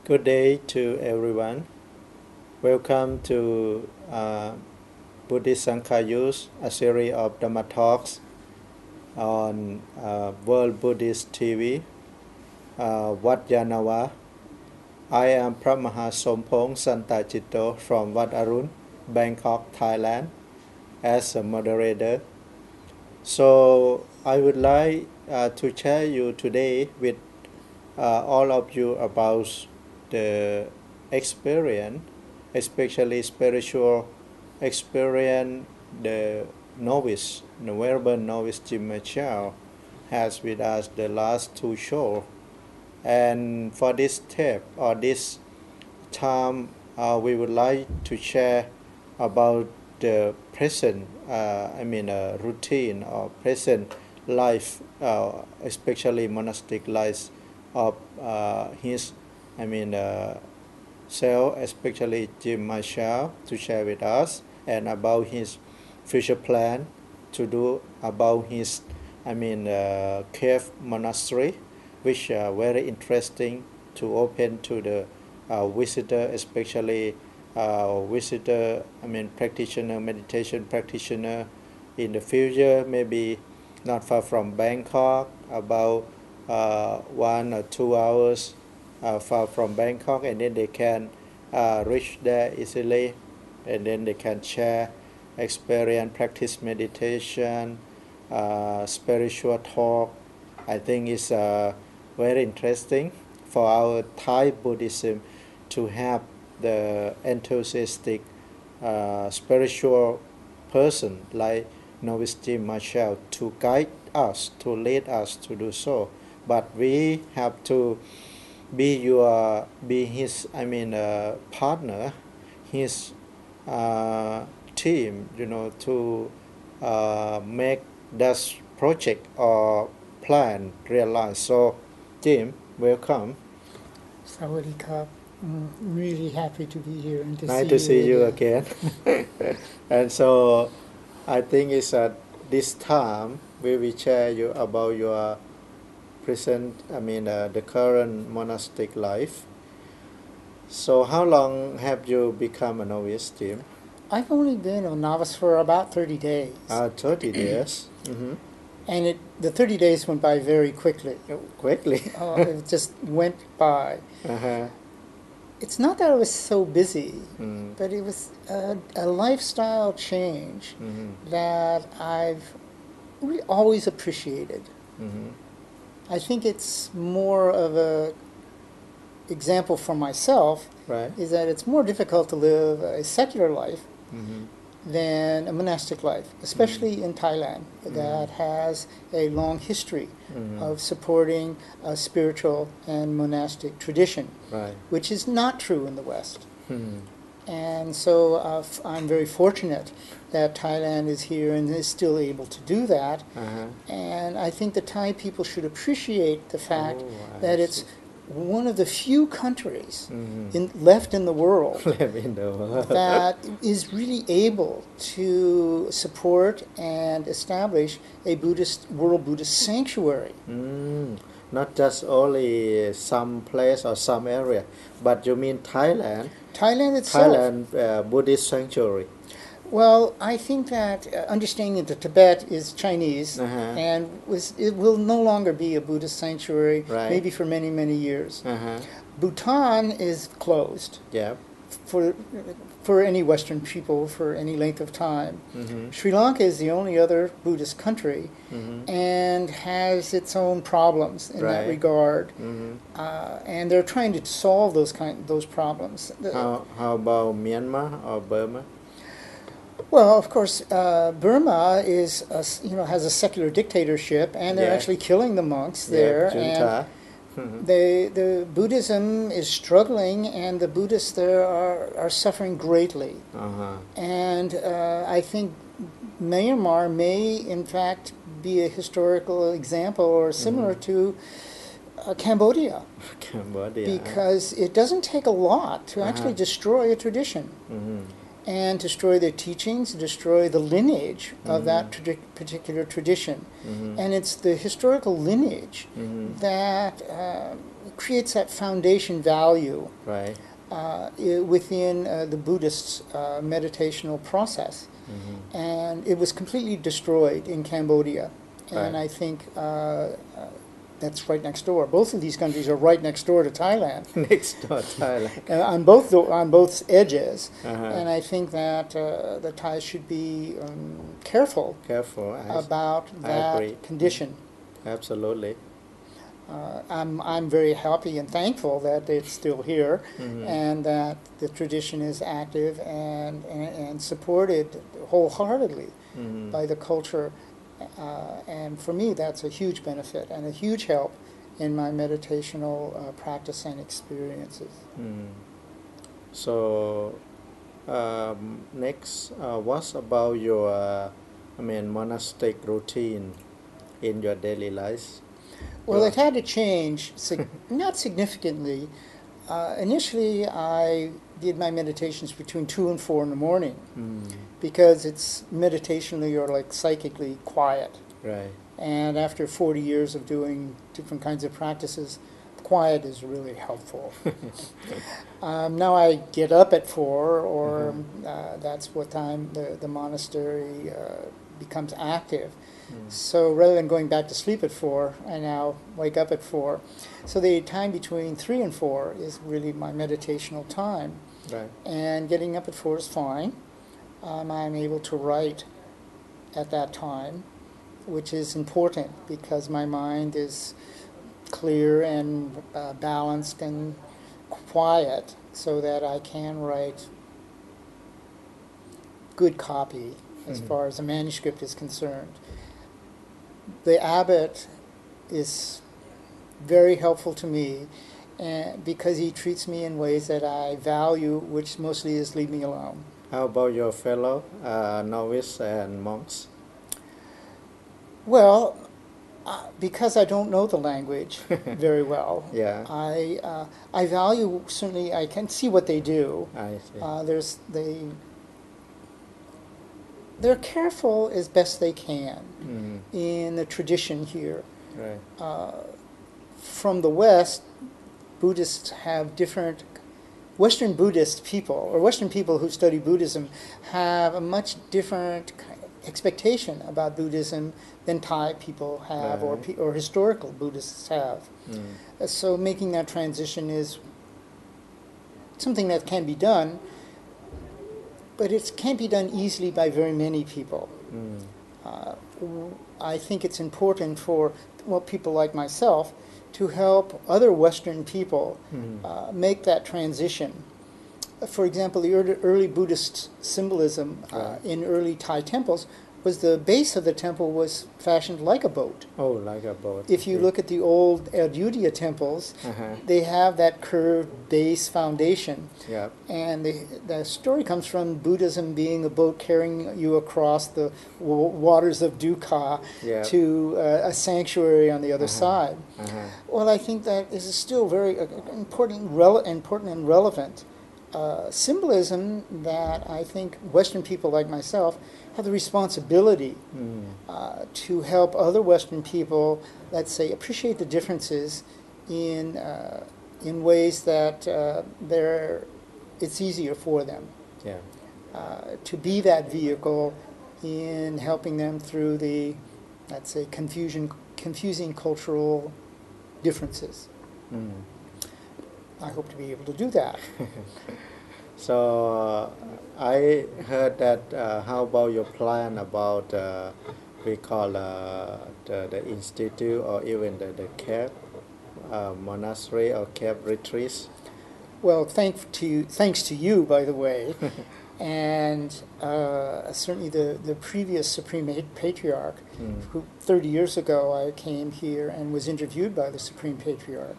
Good day to everyone. Welcome to Buddhist Sangha Use, a series of Dhamma talks on World Buddhist TV, Wat Yanawa. I am Pramaha Sompong Santachito from Wat Arun, Bangkok, Thailand, as a moderator. So I would like to share you today with all of you about the experience, especially spiritual experience, the novice, the Venerable Novice Jim Machel has with us the last two shows. And for this tape or this time, we would like to share about the present, routine or present life, especially monastic life of his self, especially Jim Marshall, to share with us, and about his future plan to do about his cave monastery, which are very interesting to open to the visitor, especially practitioner, meditation practitioner in the future, maybe not far from Bangkok, about 1 or 2 hours far from Bangkok, and then they can reach there easily, and then they can share experience, practice meditation, spiritual talk. I think it's very interesting for our Thai Buddhism to have the enthusiastic spiritual person like Novice Jim Marshall to guide us, to lead us to do so. But we have to be his partner, his team, to make this project or plan realize. So Jim, welcome. Sawadee-krap. Really happy to be here and Nice to see you again. And so I think it's at this time we will share you about your present, the current monastic life. So how long have you become a novice, Jim? I've only been a novice for about 30 days. 30 days. Mm-hmm. And the 30 days went by very quickly. Quickly? It just went by. Uh-huh. It's not that I was so busy, but it was a lifestyle change that I've really always appreciated. Mm-hmm. I think it's more of a example for myself, right, is that it's more difficult to live a secular life than a monastic life, especially in Thailand, that has a long history of supporting a spiritual and monastic tradition, right, which is not true in the West. And so I'm very fortunate that Thailand is here and is still able to do that. And I think the Thai people should appreciate the fact that it's one of the few countries left in the world that is really able to support and establish a world Buddhist sanctuary. Not just only some place or some area, but you mean Thailand? Thailand itself. Thailand Buddhist sanctuary. Well, I think that understanding that Tibet is Chinese and it will no longer be a Buddhist sanctuary, maybe for many, many years. Bhutan is closed for any Western people for any length of time. Sri Lanka is the only other Buddhist country and has its own problems in that regard. And they're trying to solve those problems. How about Myanmar or Burma? Well, of course, Burma has a secular dictatorship, and they're actually killing the monks there. Junta. And the Buddhism is struggling, and the Buddhists there are suffering greatly. And I think Myanmar may, in fact, be a historical example or similar to Cambodia. Because it doesn't take a lot to actually destroy a tradition. And destroy their teachings, destroy the lineage of that particular tradition. And it's the historical lineage that creates that foundation value Right. within the Buddhist meditational process. Mm-hmm. And it was completely destroyed in Cambodia. And Right. I think that's right next door. Both of these countries are right next door to Thailand. Next door, Thailand. On both edges. And I think that the Thais should be careful Careful. about I that agree. condition. Absolutely. I'm very happy and thankful that it's still here, Mm-hmm. and that the tradition is active and supported wholeheartedly Mm-hmm. by the culture. And for me, that's a huge benefit and a huge help in my meditational practice and experiences. Mm. So, next, what's about your, monastic routine in your daily life? Well, it had to change, not significantly. Initially, I did my meditations between 2 and 4 in the morning because it's meditationally or like psychically quiet. Right. And after 40 years of doing different kinds of practices, quiet is really helpful. Now I get up at 4, or that's what time the monastery becomes active. So rather than going back to sleep at 4, I now wake up at 4. So the time between 3 and 4 is really my meditational time. Right. And getting up at 4 is fine. I'm able to write at that time, which is important because my mind is clear and balanced and quiet so that I can write good copy as far as a manuscript is concerned. The abbot is very helpful to me because he treats me in ways that I value, which mostly is leave me alone. How about your fellow novice and monks? Well, because I don't know the language very well, Yeah. I value, certainly I can see what they do. I see. They're careful as best they can Mm-hmm. in the tradition here. Right. From the West, Buddhists have different. Western Buddhist people, or Western people who study Buddhism, have a much different expectation about Buddhism than Thai people have, Right. or historical Buddhists have. Mm. So making that transition is something that can be done, but it can't be done easily by very many people. Mm. I think it's important for people like myself to help other Western people make that transition. For example, the early Buddhist symbolism in early Thai temples was the base of the temple was fashioned like a boat. Oh, like a boat. If you look at the old Ayodhya temples, they have that curved base foundation. Yeah. And the story comes from Buddhism being a boat carrying you across the waters of dukkha to a sanctuary on the other side. Well, I think that is still very important and relevant symbolism that I think Western people like myself have the responsibility to help other Western people, let's say, appreciate the differences in ways that it's easier for them. Yeah. To be that vehicle in helping them through the, let's say, confusing cultural differences. I hope to be able to do that. So I heard that. How about your plan about we call the institute or even the cave monastery or cave retreats? Well, thanks to you, by the way, and certainly the previous Supreme Patriarch, who 30 years ago I came here and was interviewed by the Supreme Patriarch.